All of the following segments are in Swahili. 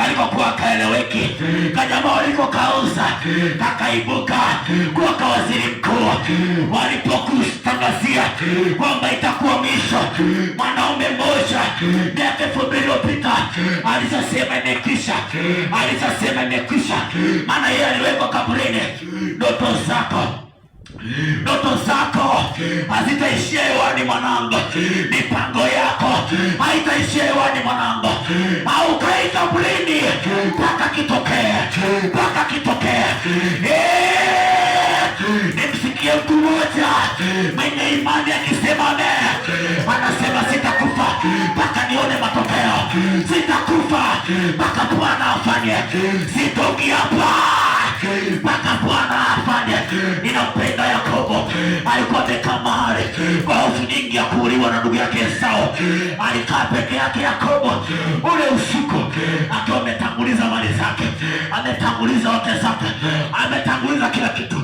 kalikokuwa kaeleweki, kajamaa waliko kauza, kakaibuka kuwa kawaziri mkuu. Walipokustangazia kwamba itakuwa mwisho, mwanaume mmoja miaka 2000 iliyopita alisema imekwisha, alisema imekwisha, maana yeye aliwekwa kaburini. Ndoto zako hazitaishia hewani mwanangu, mipango yako haitaishia hewani mwanangu, au kai kaburini mpaka kitokee. Nimsikie mtu mmoja mwenye imani akisema amen. Anasema sitakufa mpaka nione matokeo, sitakufa mpaka Bwana afanye, sitoki hapa mpaka Bwana afanye. Ninampenda Yakobo, alikuwa amekaa mahali kwa hofu nyingi ya kuuliwa na ndugu yake Esau. Alikaa peke yake Yakobo ule usiku, akiwa ametanguliza mali zake, ametanguliza wake zake, ametanguliza kila kitu.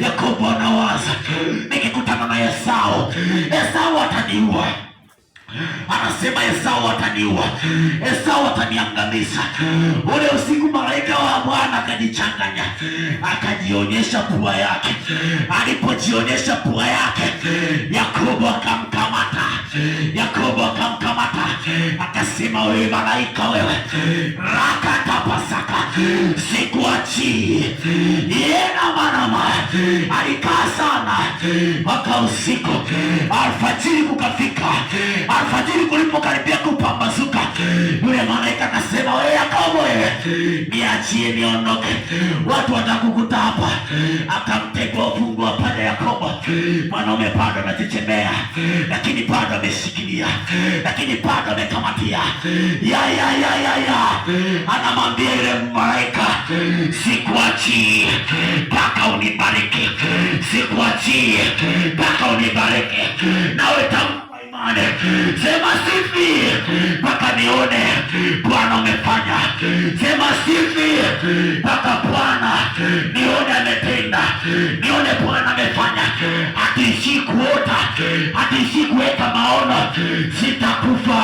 Yakobo anawaza, nikikutana na Esau ataniua. Anasema Esau ataniua, Esau ataniangamiza. Ule usiku malaika wa Bwana akajichanganya, akajionyesha pua yake. Alipojionyesha pua yake, Yakobo akamkamata, akasema, wewe malaika wewe, rakatapasaka, sikuachii. Yena manama alikaa sana mpaka usiku. Alfajiri kukafika, alfajiri kulipokaribia kupambazuka, yule malaika akasema, wewe Yakobo wewe, niachie niondoke, watu watakukuta hapa. Akamtegua ufungu wa pande Yakobo. Mwanaume bado anachechemea, lakini bado ameshikilia, lakini bado amekamatia. Anamwambia yule malaika, sikuachii mpaka unibariki, sikuachii mpaka unibariki. Nawe imani, sema sifi mpaka nione Bwana umefanya. Sema sifi mpaka Bwana nione ametenda, nione Bwana amefanya. Hatiishi kuota, hatiishi kuweka maono, sitakufa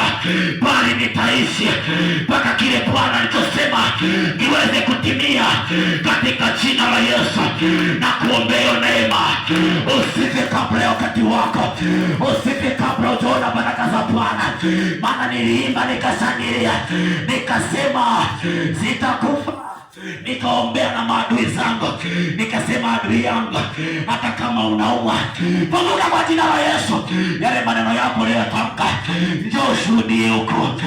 bali nitaishi mpaka kile Bwana alichosema niweze kutimia, katika jina la Yesu. Na kuombea neema, usife kabla ya wakati wako, usife kabla ujaona baraka za Bwana. Maana niliimba nikashangilia, nikasema sitakufa, nikaombea na maadui zangu, nikasema adui yangu, hata kama unauma, pamoja kwa jina la Yesu, yale maneno yako leo tamka, njoo shuhudie huko.